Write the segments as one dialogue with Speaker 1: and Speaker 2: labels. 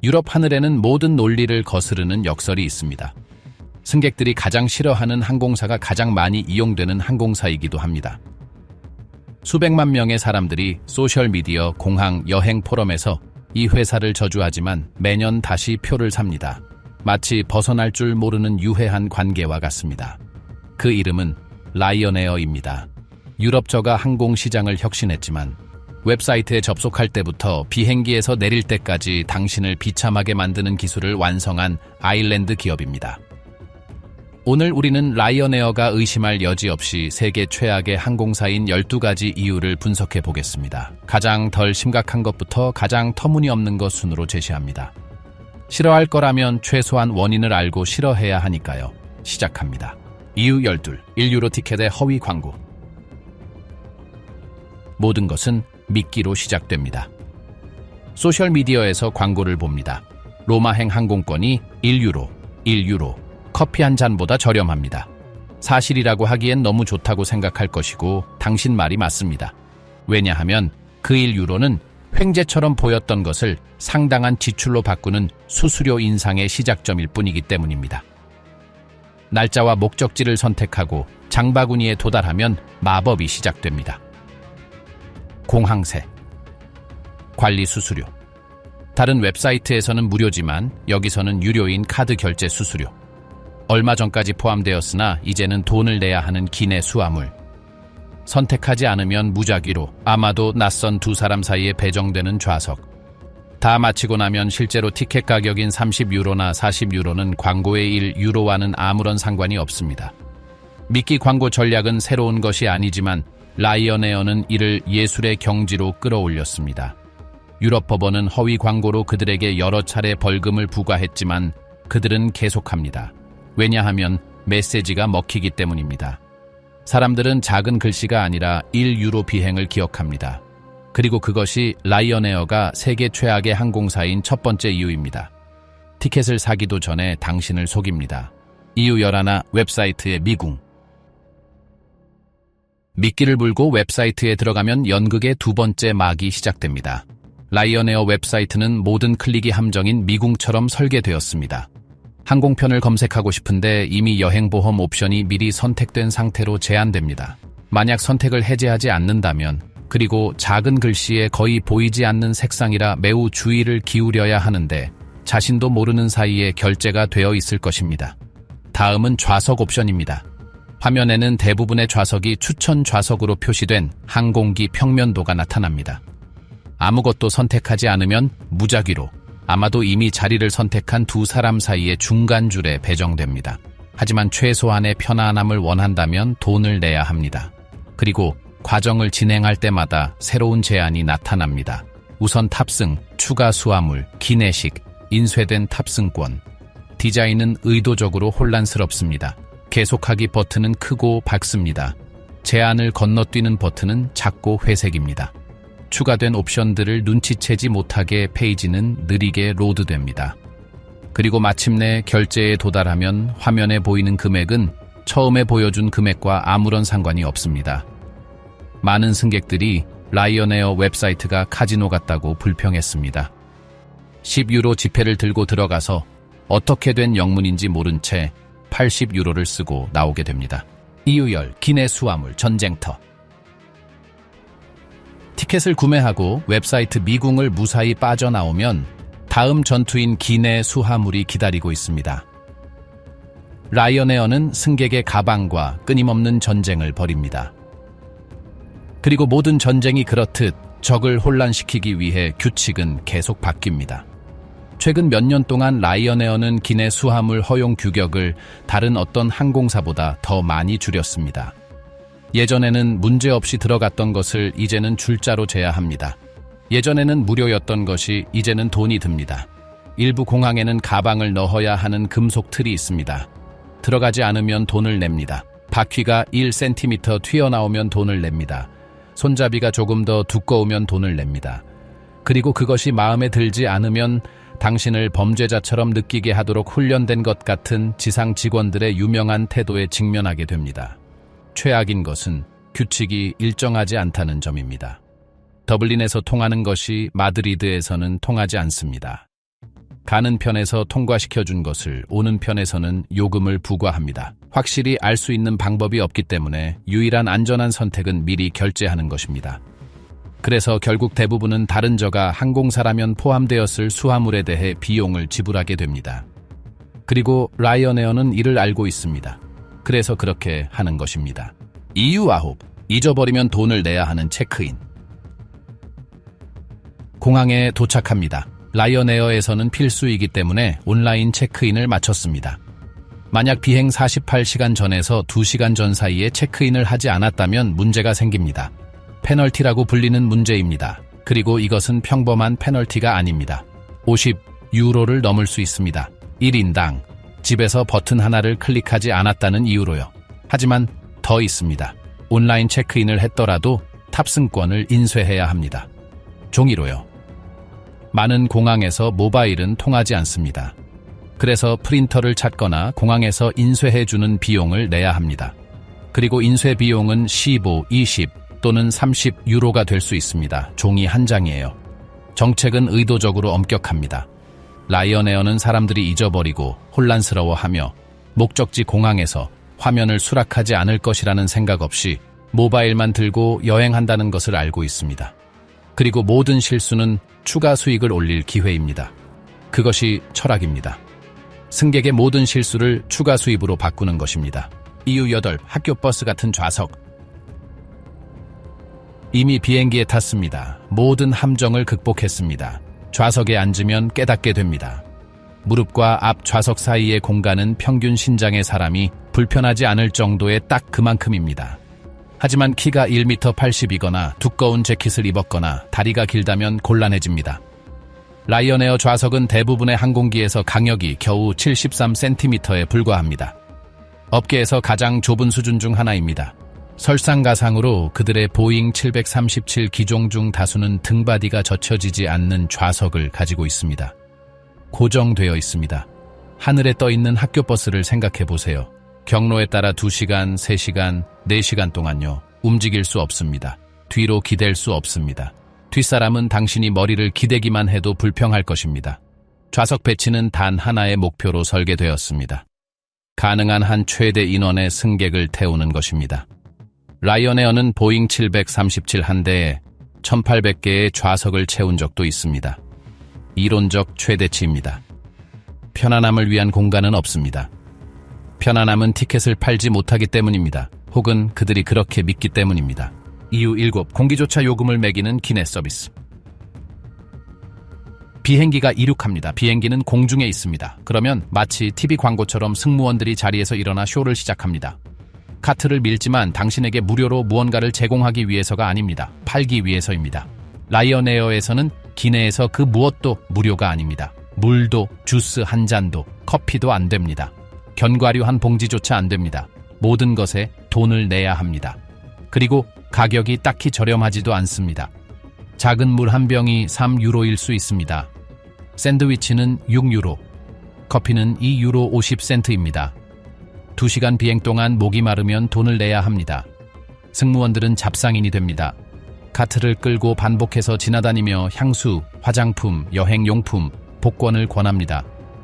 Speaker 1: 유럽 하늘에는 모든 논리를 거스르는 역설이 있습니다. 승객들이 가장 싫어하는 항공사가 가장 많이 이용되는 항공사이기도 합니다. 수백만 명의 사람들이 소셜미디어, 공항, 여행 포럼에서 이 회사를 저주하지만 매년 다시 표를 삽니다. 마치 벗어날 줄 모르는 유해한 관계와 같습니다. 그 이름은 라이언에어입니다. 유럽저가 항공시장을 혁신했지만 웹사이트에 접속할 때부터 비행기에서 내릴 때까지 당신을 비참하게 만드는 기술을 완성한 아일랜드 기업입니다. 오늘 우리는 라이언에어가 의심할 여지 없이 세계 최악의 항공사인 12가지 이유를 분석해 보겠습니다. 가장 덜 심각한 것부터 가장 터무니없는 것 순으로 제시합니다. 싫어할 거라면 최소한 원인을 알고 싫어해야 하니까요. 시작합니다. 이유 12. 1유로 티켓의 허위 광고. 모든 것은 미끼로 시작됩니다. 소셜미디어에서 광고를 봅니다. 로마행 항공권이 1유로, 커피 한 잔보다 저렴합니다. 사실이라고 하기엔 너무 좋다고 생각할 것이고 당신 말이 맞습니다. 왜냐하면 그 1유로는 횡재처럼 보였던 것을 상당한 지출로 바꾸는 수수료 인상의 시작점일 뿐이기 때문입니다. 날짜와 목적지를 선택하고 장바구니에 도달하면 마법이 시작됩니다. 공항세, 관리 수수료. 다른 웹사이트에서는 무료지만 여기서는 유료인 카드 결제 수수료. 얼마 전까지 포함되었으나 이제는 돈을 내야 하는 기내 수화물. 선택하지 않으면 무작위로 아마도 낯선 두 사람 사이에 배정되는 좌석. 다 마치고 나면 실제로 티켓 가격인 30유로나 40유로는 광고의 1유로와는 아무런 상관이 없습니다. 미끼 광고 전략은 새로운 것이 아니지만 라이언에어는 이를 예술의 경지로 끌어올렸습니다. 유럽 법원은 허위 광고로 그들에게 여러 차례 벌금을 부과했지만 그들은 계속합니다. 왜냐하면 메시지가 먹히기 때문입니다. 사람들은 작은 글씨가 아니라 1유로 비행을 기억합니다. 그리고 그것이 라이언에어가 세계 최악의 항공사인 첫 번째 이유입니다. 티켓을 사기도 전에 당신을 속입니다. 이유 11. 웹사이트의 미궁. 미끼를 물고 웹사이트에 들어가면 연극의 두 번째 막이 시작됩니다. 라이언에어 웹사이트는 모든 클릭이 함정인 미궁처럼 설계되었습니다. 항공편을 검색하고 싶은데 이미 여행보험 옵션이 미리 선택된 상태로 제한됩니다. 만약 선택을 해제하지 않는다면, 그리고 작은 글씨에 거의 보이지 않는 색상이라 매우 주의를 기울여야 하는데 자신도 모르는 사이에 결제가 되어 있을 것입니다. 다음은 좌석 옵션입니다. 화면에는 대부분의 좌석이 추천 좌석으로 표시된 항공기 평면도가 나타납니다. 아무것도 선택하지 않으면 무작위로 아마도 이미 자리를 선택한 두 사람 사이의 중간줄에 배정됩니다. 하지만 최소한의 편안함을 원한다면 돈을 내야 합니다. 그리고 과정을 진행할 때마다 새로운 제한이 나타납니다. 우선 탑승, 추가 수화물, 기내식, 인쇄된 탑승권. 디자인은 의도적으로 혼란스럽습니다. 계속하기 버튼은 크고 밝습니다. 제한을 건너뛰는 버튼은 작고 회색입니다. 추가된 옵션들을 눈치채지 못하게 페이지는 느리게 로드됩니다. 그리고 마침내 결제에 도달하면 화면에 보이는 금액은 처음에 보여준 금액과 아무런 상관이 없습니다. 많은 승객들이 라이언에어 웹사이트가 카지노 같다고 불평했습니다. 10유로 지폐를 들고 들어가서 어떻게 된 영문인지 모른 채 80유로를 쓰고 나오게 됩니다. 이유열, 기내 수화물, 전쟁터. 티켓을 구매하고 웹사이트 미궁을 무사히 빠져나오면 다음 전투인 기내 수화물이 기다리고 있습니다. 라이언에어는 승객의 가방과 끊임없는 전쟁을 벌입니다. 그리고 모든 전쟁이 그렇듯 적을 혼란시키기 위해 규칙은 계속 바뀝니다. 최근 몇 년 동안 라이언에어는 기내 수화물 허용 규격을 다른 어떤 항공사보다 더 많이 줄였습니다. 예전에는 문제없이 들어갔던 것을 이제는 줄자로 재야 합니다. 예전에는 무료였던 것이 이제는 돈이 듭니다. 일부 공항에는 가방을 넣어야 하는 금속 틀이 있습니다. 들어가지 않으면 돈을 냅니다. 바퀴가 1cm 튀어나오면 돈을 냅니다. 손잡이가 조금 더 두꺼우면 돈을 냅니다. 그리고 그것이 마음에 들지 않으면 당신을 범죄자처럼 느끼게 하도록 훈련된 것 같은 지상 직원들의 유명한 태도에 직면하게 됩니다. 최악인 것은 규칙이 일정하지 않다는 점입니다. 더블린에서 통하는 것이 마드리드에서는 통하지 않습니다. 가는 편에서 통과시켜준 것을 오는 편에서는 요금을 부과합니다. 확실히 알 수 있는 방법이 없기 때문에 유일한 안전한 선택은 미리 결제하는 것입니다. 그래서 결국 대부분은 다른 저가 항공사라면 포함되었을 수화물에 대해 비용을 지불하게 됩니다. 그리고 라이언에어는 이를 알고 있습니다. 그래서 그렇게 하는 것입니다. 이유 9. 잊어버리면 돈을 내야 하는 체크인. 공항에 도착합니다. 라이언에어에서는 필수이기 때문에 온라인 체크인을 마쳤습니다. 만약 비행 48시간 전에서 2시간 전 사이에 체크인을 하지 않았다면 문제가 생깁니다. 페널티라고 불리는 문제입니다. 그리고 이것은 평범한 페널티가 아닙니다. 50유로를 넘을 수 있습니다. 1인당 집에서 버튼 하나를 클릭하지 않았다는 이유로요. 하지만 더 있습니다. 온라인 체크인을 했더라도 탑승권을 인쇄해야 합니다. 종이로요. 많은 공항에서 모바일은 통하지 않습니다. 그래서 프린터를 찾거나 공항에서 인쇄해주는 비용을 내야 합니다. 그리고 인쇄 비용은 15, 20 또는 30유로가 될 수 있습니다. 종이 한 장이에요. 정책은 의도적으로 엄격합니다. 라이언에어는 사람들이 잊어버리고 혼란스러워하며 목적지 공항에서 화면을 수락하지 않을 것이라는 생각 없이 모바일만 들고 여행한다는 것을 알고 있습니다. 그리고 모든 실수는 추가 수익을 올릴 기회입니다. 그것이 철학입니다. 승객의 모든 실수를 추가 수입으로 바꾸는 것입니다. 이유 8. 학교 버스 같은 좌석. 이미 비행기에 탔습니다. 모든 함정을 극복했습니다. 좌석에 앉으면 깨닫게 됩니다. 무릎과 앞 좌석 사이의 공간은 평균 신장의 사람이 불편하지 않을 정도의 딱 그만큼입니다. 하지만 키가 1m 80이거나 두꺼운 재킷을 입었거나 다리가 길다면 곤란해집니다. 라이언에어 좌석은 대부분의 항공기에서 강역이 겨우 73cm에 불과합니다. 업계에서 가장 좁은 수준 중 하나입니다. 설상가상으로 그들의 보잉 737 기종 중 다수는 등바디가 젖혀지지 않는 좌석을 가지고 있습니다. 고정되어 있습니다. 하늘에 떠 있는 학교 버스를 생각해 보세요. 경로에 따라 2시간, 3시간, 4시간 동안요. 움직일 수 없습니다. 뒤로 기댈 수 없습니다. 뒷사람은 당신이 머리를 기대기만 해도 불평할 것입니다. 좌석 배치는 단 하나의 목표로 설계되었습니다. 가능한 한 최대 인원의 승객을 태우는 것입니다. 라이언에어는 보잉 737 한 대에 1800개의 좌석을 채운 적도 있습니다. 이론적 최대치입니다. 편안함을 위한 공간은 없습니다. 편안함은 티켓을 팔지 못하기 때문입니다. 혹은 그들이 그렇게 믿기 때문입니다. 이유 7. 공기조차 요금을 매기는 기내 서비스. 비행기가 이륙합니다. 비행기는 공중에 있습니다. 그러면 마치 TV 광고처럼 승무원들이 자리에서 일어나 쇼를 시작합니다. 카트를 밀지만 당신에게 무료로 무언가를 제공하기 위해서가 아닙니다. 팔기 위해서입니다. 라이언에어에서는 기내에서 그 무엇도 무료가 아닙니다. 물도, 주스 한 잔도, 커피도 안 됩니다. 견과류 한 봉지조차 안 됩니다. 모든 것에 돈을 내야 합니다. 그리고 가격이 딱히 저렴하지도 않습니다. 작은 물 한 병이 3유로일 수 있습니다. 샌드위치는 6유로, 커피는 2유로 50센트입니다. 2시간 비행 동안 목이 마르면 돈을 내야 합니다. 승무원들은 잡상인이 됩니다. 카트를 끌고 반복해서 지나다니며 향수, 화장품, 여행용품, 복권을 권합니다.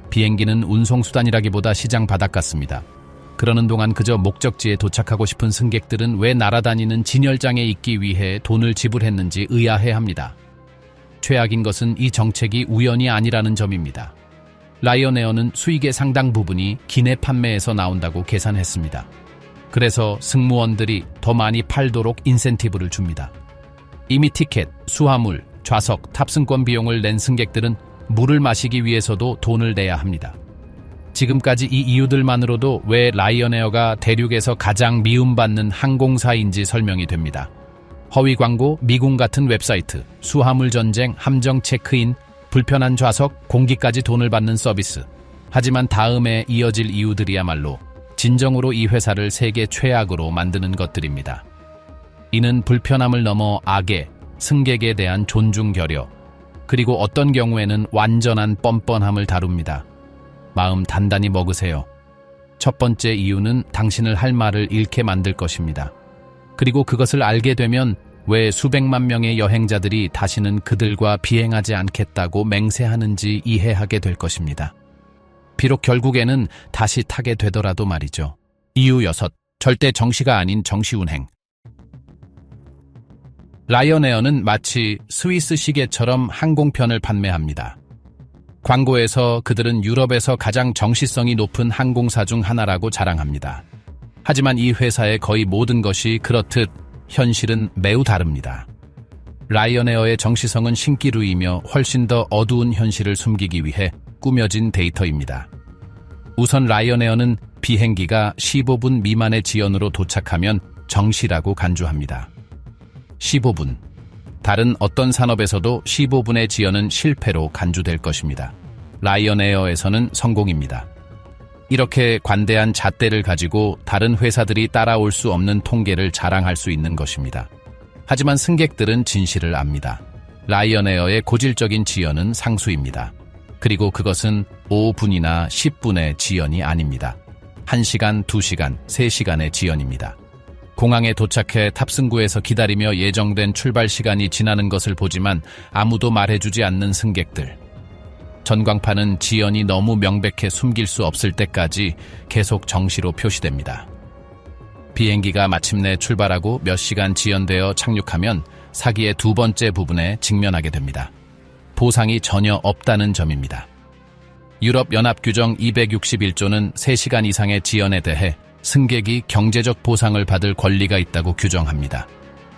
Speaker 1: 비행기는 운송수단이라기보다 시장 바닥 같습니다. 그러는 동안 그저 목적지에 도착하고 싶은 승객들은 왜 날아다니는 진열장에 있기 위해 돈을 지불했는지 의아해합니다. 최악인 것은 이 정책이 우연이 아니라는 점입니다. 라이언에어는 수익의 상당 부분이 기내 판매에서 나온다고 계산했습니다. 그래서 승무원들이 더 많이 팔도록 인센티브를 줍니다. 이미 티켓, 수화물, 좌석, 탑승권 비용을 낸 승객들은 물을 마시기 위해서도 돈을 내야 합니다. 지금까지 이 이유들만으로도 왜 라이언에어가 대륙에서 가장 미움받는 항공사인지 설명이 됩니다. 허위 광고, 미궁 같은 웹사이트, 수화물 전쟁, 함정 체크인, 불편한 좌석, 공기까지 돈을 받는 서비스. 하지만 다음에 이어질 이유들이야말로 진정으로 이 회사를 세계 최악으로 만드는 것들입니다. 이는 불편함을 넘어 악에, 승객에 대한 존중 결여, 그리고 어떤 경우에는 완전한 뻔뻔함을 다룹니다. 마음 단단히 먹으세요. 첫 번째 이유는 당신을 할 말을 잃게 만들 것입니다. 그리고 그것을 알게 되면 왜 수백만 명의 여행자들이 다시는 그들과 비행하지 않겠다고 맹세하는지 이해하게 될 것입니다. 비록 결국에는 다시 타게 되더라도 말이죠. 이유 6. 절대 정시가 아닌 정시운행. 라이언에어는 마치 스위스 시계처럼 항공편을 판매합니다. 광고에서 그들은 유럽에서 가장 정시성이 높은 항공사 중 하나라고 자랑합니다. 하지만 이 회사의 거의 모든 것이 그렇듯 현실은 매우 다릅니다. 라이언에어의 정시성은 신기루이며 훨씬 더 어두운 현실을 숨기기 위해 꾸며진 데이터입니다. 우선 라이언에어는 비행기가 15분 미만의 지연으로 도착하면 정시라고 간주합니다. 15분. 다른 어떤 산업에서도 15분의 지연은 실패로 간주될 것입니다. 라이언에어에서는 성공입니다. 이렇게 관대한 잣대를 가지고 다른 회사들이 따라올 수 없는 통계를 자랑할 수 있는 것입니다. 하지만 승객들은 진실을 압니다. 라이언에어의 고질적인 지연은 상수입니다. 그리고 그것은 5분이나 10분의 지연이 아닙니다. 1시간, 2시간, 3시간의 지연입니다. 공항에 도착해 탑승구에서 기다리며 예정된 출발 시간이 지나는 것을 보지만 아무도 말해주지 않는 승객들. 전광판은 지연이 너무 명백해 숨길 수 없을 때까지 계속 정시로 표시됩니다. 비행기가 마침내 출발하고 몇 시간 지연되어 착륙하면 사기의 두 번째 부분에 직면하게 됩니다. 보상이 전혀 없다는 점입니다. 유럽연합규정 261조는 3시간 이상의 지연에 대해 승객이 경제적 보상을 받을 권리가 있다고 규정합니다.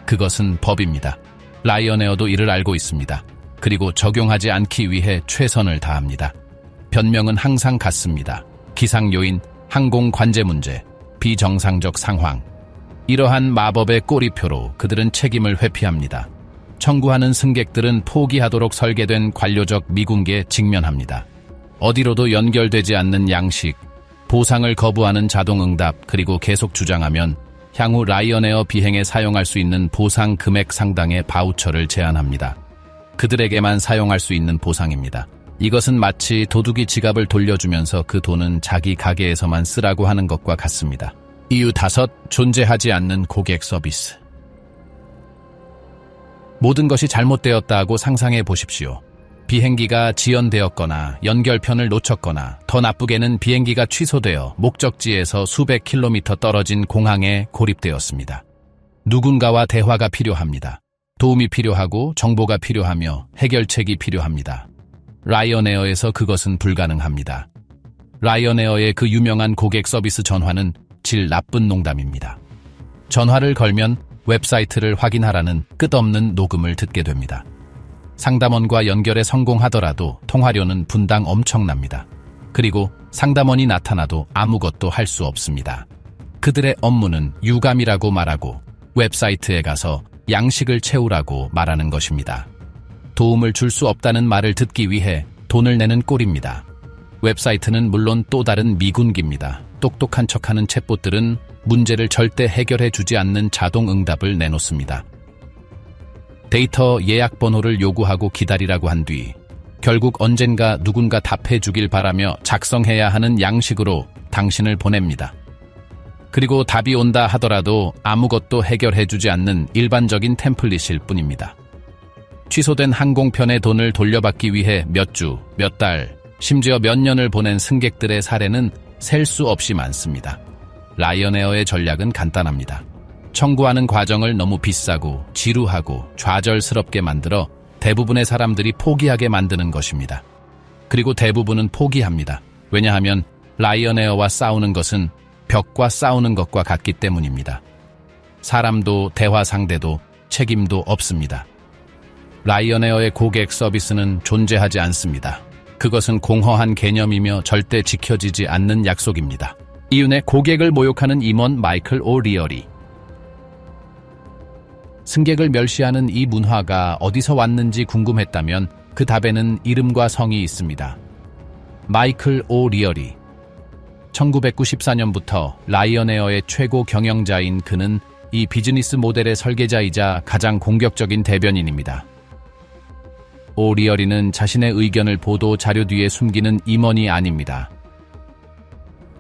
Speaker 1: 그것은 법입니다. 라이언에어도 이를 알고 있습니다. 그리고 적용하지 않기 위해 최선을 다합니다. 변명은 항상 같습니다. 기상 요인, 항공 관제 문제, 비정상적 상황. 이러한 마법의 꼬리표로 그들은 책임을 회피합니다. 청구하는 승객들은 포기하도록 설계된 관료적 미궁계에 직면합니다. 어디로도 연결되지 않는 양식, 보상을 거부하는 자동응답, 그리고 계속 주장하면 향후 라이언에어 비행에 사용할 수 있는 보상 금액 상당의 바우처를 제안합니다. 그들에게만 사용할 수 있는 보상입니다. 이것은 마치 도둑이 지갑을 돌려주면서 그 돈은 자기 가게에서만 쓰라고 하는 것과 같습니다. 이유 5. 존재하지 않는 고객 서비스. 모든 것이 잘못되었다고 상상해 보십시오. 비행기가 지연되었거나 연결편을 놓쳤거나 더 나쁘게는 비행기가 취소되어 목적지에서 수백 킬로미터 떨어진 공항에 고립되었습니다. 누군가와 대화가 필요합니다. 도움이 필요하고 정보가 필요하며 해결책이 필요합니다. 라이언에어에서 그것은 불가능합니다. 라이언에어의 그 유명한 고객 서비스 전화는 질 나쁜 농담입니다. 전화를 걸면 웹사이트를 확인하라는 끝없는 녹음을 듣게 됩니다. 상담원과 연결에 성공하더라도 통화료는 분당 엄청납니다. 그리고 상담원이 나타나도 아무것도 할 수 없습니다. 그들의 업무는 유감이라고 말하고 웹사이트에 가서 양식을 채우라고 말하는 것입니다. 도움을 줄 수 없다는 말을 듣기 위해 돈을 내는 꼴입니다. 웹사이트는 물론 또 다른 미군기입니다. 똑똑한 척하는 챗봇들은 문제를 절대 해결해 주지 않는 자동 응답을 내놓습니다. 데이터 예약 번호를 요구하고 기다리라고 한 뒤 결국 언젠가 누군가 답해 주길 바라며 작성해야 하는 양식으로 당신을 보냅니다. 그리고 답이 온다 하더라도 아무것도 해결해 주지 않는 일반적인 템플릿일 뿐입니다. 취소된 항공편의 돈을 돌려받기 위해 몇 주, 몇 달, 심지어 몇 년을 보낸 승객들의 사례는 셀 수 없이 많습니다. 라이언에어의 전략은 간단합니다. 청구하는 과정을 너무 비싸고 지루하고 좌절스럽게 만들어 대부분의 사람들이 포기하게 만드는 것입니다. 그리고 대부분은 포기합니다. 왜냐하면 라이언에어와 싸우는 것은 벽과 싸우는 것과 같기 때문입니다. 사람도 대화 상대도 책임도 없습니다. 라이언에어의 고객 서비스는 존재하지 않습니다. 그것은 공허한 개념이며 절대 지켜지지 않는 약속입니다. 이윤의 고객을 모욕하는 임원 마이클 오리어리. 승객을 멸시하는 이 문화가 어디서 왔는지 궁금했다면 그 답에는 이름과 성이 있습니다. 마이클 오리어리. 1994년부터 라이언에어의 최고 경영자인 그는 이 비즈니스 모델의 설계자이자 가장 공격적인 대변인입니다. 오리어리는 자신의 의견을 보도 자료 뒤에 숨기는 임원이 아닙니다.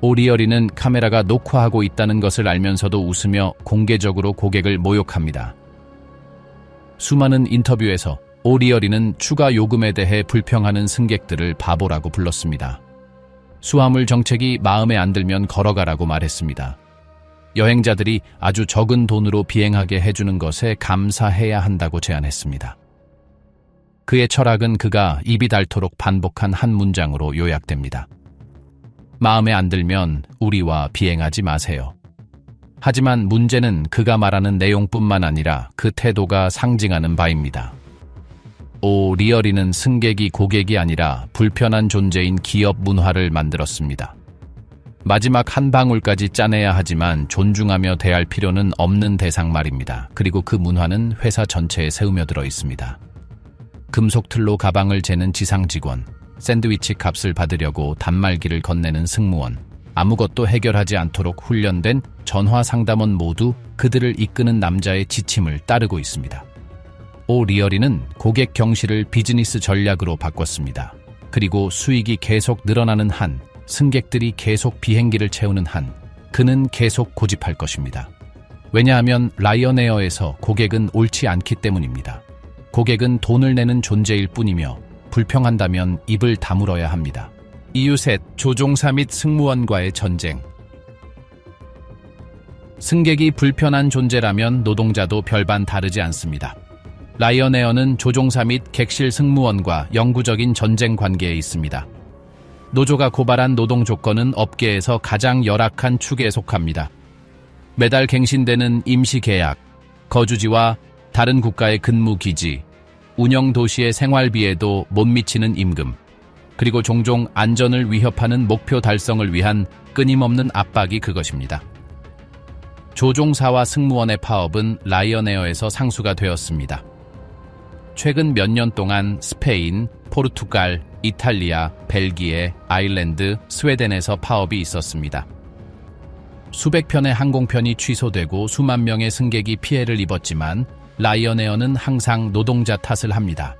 Speaker 1: 오리어리는 카메라가 녹화하고 있다는 것을 알면서도 웃으며 공개적으로 고객을 모욕합니다. 수많은 인터뷰에서 오리어리는 추가 요금에 대해 불평하는 승객들을 바보라고 불렀습니다. 수화물 정책이 마음에 안 들면 걸어가라고 말했습니다. 여행자들이 아주 적은 돈으로 비행하게 해주는 것에 감사해야 한다고 제안했습니다. 그의 철학은 그가 입이 닳도록 반복한 한 문장으로 요약됩니다. 마음에 안 들면 우리와 비행하지 마세요. 하지만 문제는 그가 말하는 내용뿐만 아니라 그 태도가 상징하는 바입니다. 오리어리는 승객이 고객이 아니라 불편한 존재인 기업 문화를 만들었습니다. 마지막 한 방울까지 짜내야 하지만 존중하며 대할 필요는 없는 대상 말입니다. 그리고 그 문화는 회사 전체에 스며들어 있습니다. 금속 틀로 가방을 재는 지상 직원, 샌드위치 값을 받으려고 단말기를 건네는 승무원, 아무것도 해결하지 않도록 훈련된 전화 상담원 모두 그들을 이끄는 남자의 지침을 따르고 있습니다. 오리어리는 고객 경시를 비즈니스 전략으로 바꿨습니다. 그리고 수익이 계속 늘어나는 한, 승객들이 계속 비행기를 채우는 한, 그는 계속 고집할 것입니다. 왜냐하면 라이언에어에서 고객은 옳지 않기 때문입니다. 고객은 돈을 내는 존재일 뿐이며 불평한다면 입을 다물어야 합니다. 이유 셋, 조종사 및 승무원과의 전쟁. 승객이 불편한 존재라면 노동자도 별반 다르지 않습니다. 라이언에어는 조종사 및 객실 승무원과 영구적인 전쟁 관계에 있습니다. 노조가 고발한 노동 조건은 업계에서 가장 열악한 축에 속합니다. 매달 갱신되는 임시계약, 거주지와 다른 국가의 근무 기지, 운영 도시의 생활비에도 못 미치는 임금, 그리고 종종 안전을 위협하는 목표 달성을 위한 끊임없는 압박이 그것입니다. 조종사와 승무원의 파업은 라이언에어에서 상수가 되었습니다. 최근 몇 년 동안 스페인, 포르투갈, 이탈리아, 벨기에, 아일랜드, 스웨덴에서 파업이 있었습니다. 수백 편의 항공편이 취소되고 수만 명의 승객이 피해를 입었지만 라이언에어는 항상 노동자 탓을 합니다.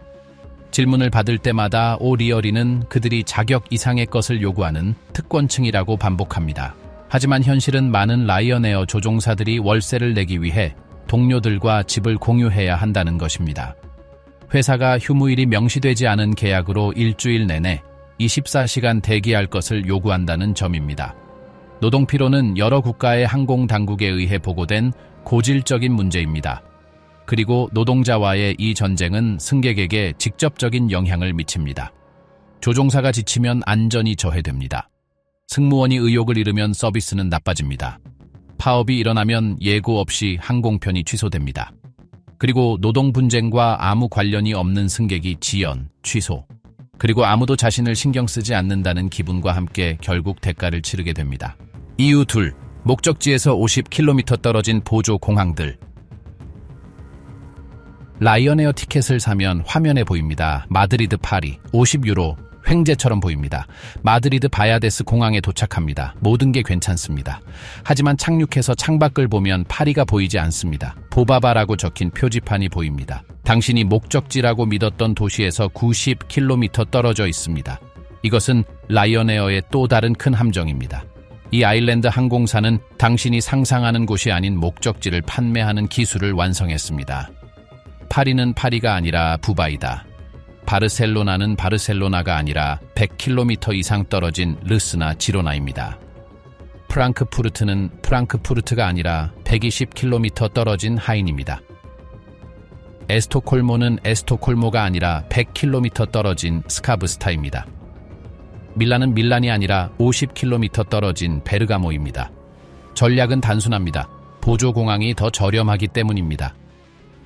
Speaker 1: 질문을 받을 때마다 오리어리는 그들이 자격 이상의 것을 요구하는 특권층이라고 반복합니다. 하지만 현실은 많은 라이언에어 조종사들이 월세를 내기 위해 동료들과 집을 공유해야 한다는 것입니다. 회사가 휴무일이 명시되지 않은 계약으로 일주일 내내 24시간 대기할 것을 요구한다는 점입니다. 노동피로는 여러 국가의 항공당국에 의해 보고된 고질적인 문제입니다. 그리고 노동자와의 이 전쟁은 승객에게 직접적인 영향을 미칩니다. 조종사가 지치면 안전이 저해됩니다. 승무원이 의욕을 잃으면 서비스는 나빠집니다. 파업이 일어나면 예고 없이 항공편이 취소됩니다. 그리고 노동 분쟁과 아무 관련이 없는 승객이 지연, 취소, 그리고 아무도 자신을 신경 쓰지 않는다는 기분과 함께 결국 대가를 치르게 됩니다. 이유 둘, 목적지에서 50km 떨어진 보조 공항들. 라이언에어 티켓을 사면 화면에 보입니다. 마드리드 파리, 50유로, 횡재처럼 보입니다. 마드리드 바야데스 공항에 도착합니다. 모든 게 괜찮습니다. 하지만 착륙해서 창밖을 보면 파리가 보이지 않습니다. 보바바라고 적힌 표지판이 보입니다. 당신이 목적지라고 믿었던 도시에서 90km 떨어져 있습니다. 이것은 라이언에어의 또 다른 큰 함정입니다. 이 아일랜드 항공사는 당신이 상상하는 곳이 아닌 목적지를 판매하는 기술을 완성했습니다. 파리는 파리가 아니라 부바이다. 바르셀로나는 바르셀로나가 아니라 100km 이상 떨어진 르스나 지로나입니다. 프랑크푸르트는 프랑크푸르트가 아니라 120km 떨어진 하인입니다. 에스토콜모는 에스토콜모가 아니라 100km 떨어진 스카브스타입니다. 밀란은 밀란이 아니라 50km 떨어진 베르가모입니다. 전략은 단순합니다. 보조공항이 더 저렴하기 때문입니다.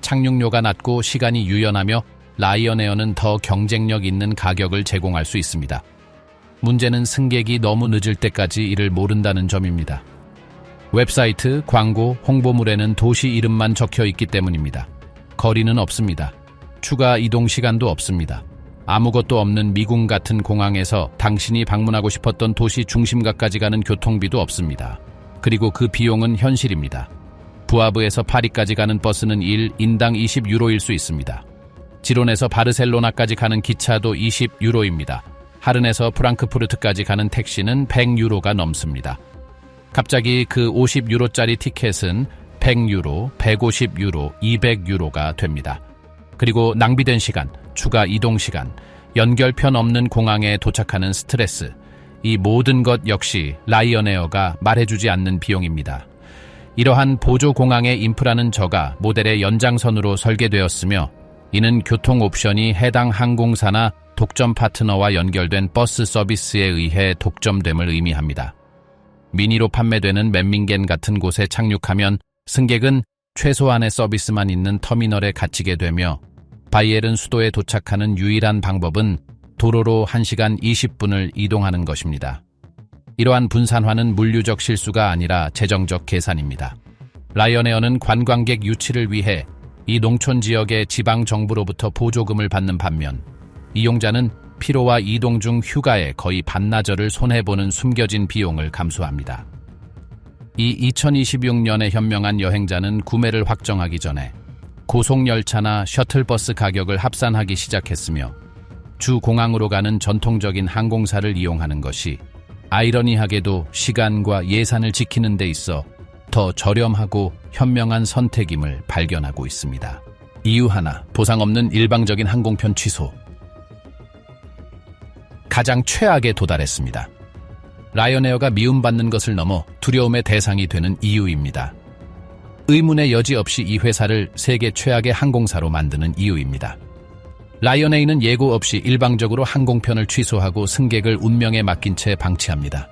Speaker 1: 착륙료가 낮고 시간이 유연하며 라이언에어는 더 경쟁력 있는 가격을 제공할 수 있습니다. 문제는 승객이 너무 늦을 때까지 이를 모른다는 점입니다. 웹사이트, 광고, 홍보물에는 도시 이름만 적혀 있기 때문입니다. 거리는 없습니다. 추가 이동 시간도 없습니다. 아무것도 없는 미궁 같은 공항에서 당신이 방문하고 싶었던 도시 중심가까지 가는 교통비도 없습니다. 그리고 그 비용은 현실입니다. 부아브에서 파리까지 가는 버스는 1인당 20유로일 수 있습니다. 지론에서 바르셀로나까지 가는 기차도 20유로입니다. 하른에서 프랑크푸르트까지 가는 택시는 100유로가 넘습니다. 갑자기 그 50유로짜리 티켓은 100유로, 150유로, 200유로가 됩니다. 그리고 낭비된 시간, 추가 이동 시간, 연결편 없는 공항에 도착하는 스트레스, 이 모든 것 역시 라이언에어가 말해주지 않는 비용입니다. 이러한 보조 공항의 인프라는 저가 모델의 연장선으로 설계되었으며 이는 교통 옵션이 해당 항공사나 독점 파트너와 연결된 버스 서비스에 의해 독점됨을 의미합니다. 미니로 판매되는 맨밍겐 같은 곳에 착륙하면 승객은 최소한의 서비스만 있는 터미널에 갇히게 되며 바이에른 수도에 도착하는 유일한 방법은 도로로 1시간 20분을 이동하는 것입니다. 이러한 분산화는 물류적 실수가 아니라 재정적 계산입니다. 라이언에어는 관광객 유치를 위해 이 농촌 지역의 지방 정부로부터 보조금을 받는 반면 이용자는 피로와 이동 중 휴가에 거의 반나절을 손해보는 숨겨진 비용을 감수합니다. 이 2026년에 현명한 여행자는 구매를 확정하기 전에 고속열차나 셔틀버스 가격을 합산하기 시작했으며 주 공항으로 가는 전통적인 항공사를 이용하는 것이 아이러니하게도 시간과 예산을 지키는 데 있어 더 저렴하고 현명한 선택임을 발견하고 있습니다. 이유 하나, 보상 없는 일방적인 항공편 취소. 가장 최악에 도달했습니다. 라이언에어가 미움받는 것을 넘어 두려움의 대상이 되는 이유입니다. 의문의 여지 없이 이 회사를 세계 최악의 항공사로 만드는 이유입니다. 라이언에어는 예고 없이 일방적으로 항공편을 취소하고 승객을 운명에 맡긴 채 방치합니다.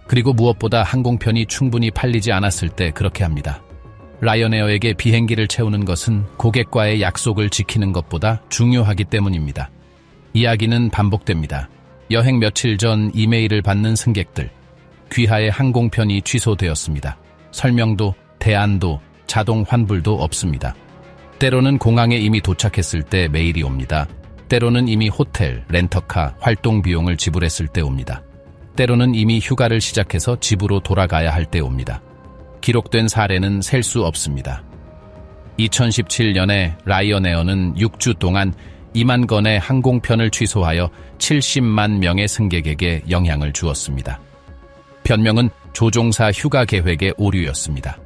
Speaker 1: 그리고 무엇보다 항공편이 충분히 팔리지 않았을 때 그렇게 합니다. 라이언에어에게 비행기를 채우는 것은 고객과의 약속을 지키는 것보다 중요하기 때문입니다. 이야기는 반복됩니다. 여행 며칠 전 이메일을 받는 승객들. 귀하의 항공편이 취소되었습니다. 설명도, 대안도, 자동 환불도 없습니다. 때로는 공항에 이미 도착했을 때 메일이 옵니다. 때로는 이미 호텔, 렌터카, 활동 비용을 지불했을 때 옵니다. 때로는 이미 휴가를 시작해서 집으로 돌아가야 할 때 옵니다. 기록된 사례는 셀 수 없습니다. 2017년에 라이언에어는 6주 동안 2만 건의 항공편을 취소하여 70만 명의 승객에게 영향을 주었습니다. 변명은 조종사 휴가 계획의 오류였습니다.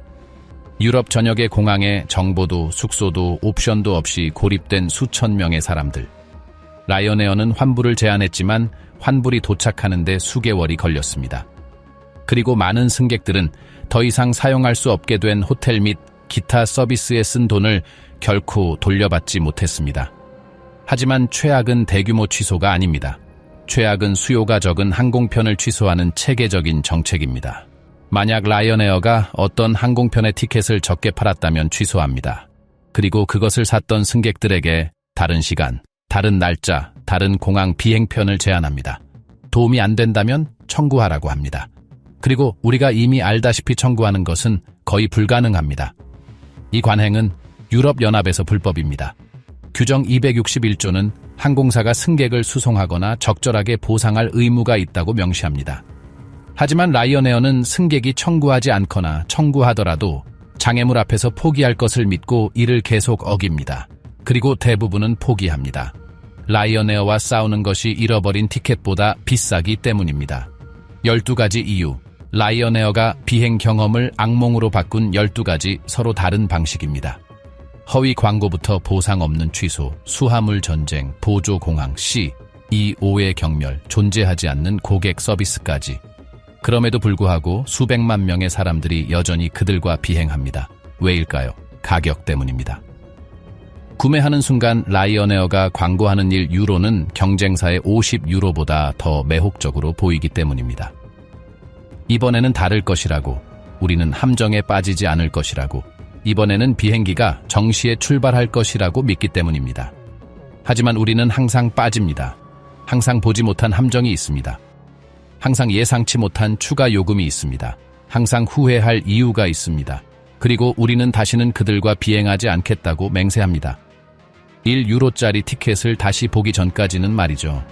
Speaker 1: 유럽 전역의 공항에 정보도 숙소도 옵션도 없이 고립된 수천 명의 사람들. 라이언에어는 환불을 제안했지만 환불이 도착하는 데 수개월이 걸렸습니다. 그리고 많은 승객들은 더 이상 사용할 수 없게 된 호텔 및 기타 서비스에 쓴 돈을 결코 돌려받지 못했습니다. 하지만 최악은 대규모 취소가 아닙니다. 최악은 수요가 적은 항공편을 취소하는 체계적인 정책입니다. 만약 라이언에어가 어떤 항공편의 티켓을 적게 팔았다면 취소합니다. 그리고 그것을 샀던 승객들에게 다른 시간, 다른 날짜, 다른 공항 비행편을 제안합니다. 도움이 안 된다면 청구하라고 합니다. 그리고 우리가 이미 알다시피 청구하는 것은 거의 불가능합니다. 이 관행은 유럽연합에서 불법입니다. 규정 261조는 항공사가 승객을 수송하거나 적절하게 보상할 의무가 있다고 명시합니다. 하지만 라이언에어는 승객이 청구하지 않거나 청구하더라도 장애물 앞에서 포기할 것을 믿고 이를 계속 어깁니다. 그리고 대부분은 포기합니다. 라이언에어와 싸우는 것이 잃어버린 티켓보다 비싸기 때문입니다. 12가지 이유. 라이언에어가 비행 경험을 악몽으로 바꾼 12가지 서로 다른 방식입니다. 허위 광고부터 보상 없는 취소, 수하물 전쟁, 보조 공항, C, 2, 5의 경멸, 존재하지 않는 고객 서비스까지. 그럼에도 불구하고 수백만 명의 사람들이 여전히 그들과 비행합니다. 왜일까요? 가격 때문입니다. 구매하는 순간 라이언에어가 광고하는 1유로는 경쟁사의 50유로보다 더 매혹적으로 보이기 때문입니다. 이번에는 다를 것이라고, 우리는 함정에 빠지지 않을 것이라고, 이번에는 비행기가 정시에 출발할 것이라고 믿기 때문입니다. 하지만 우리는 항상 빠집니다. 항상 보지 못한 함정이 있습니다. 항상 예상치 못한 추가 요금이 있습니다. 항상 후회할 이유가 있습니다. 그리고 우리는 다시는 그들과 비행하지 않겠다고 맹세합니다. 1유로짜리 티켓을 다시 보기 전까지는 말이죠.